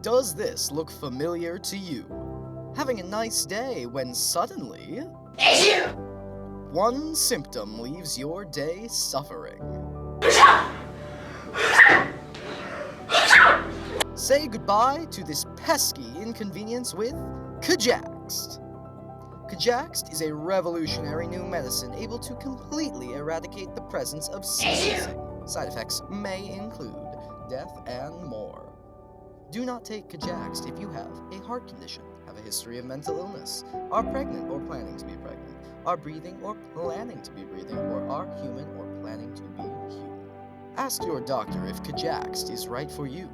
Does this look familiar to you? Having a nice day when suddenly one symptom leaves your day suffering. Say goodbye to this pesky inconvenience with KJAXT. KJAXT is a revolutionary new medicine able to completely eradicate the presence of sneezing. Side effects may include death and more. Do not take KJAXT if you have a heart condition, have a history of mental illness, are pregnant or planning to be pregnant, are breathing or planning to be breathing, or are human or planning to be human. Ask your doctor if KJAXT is right for you.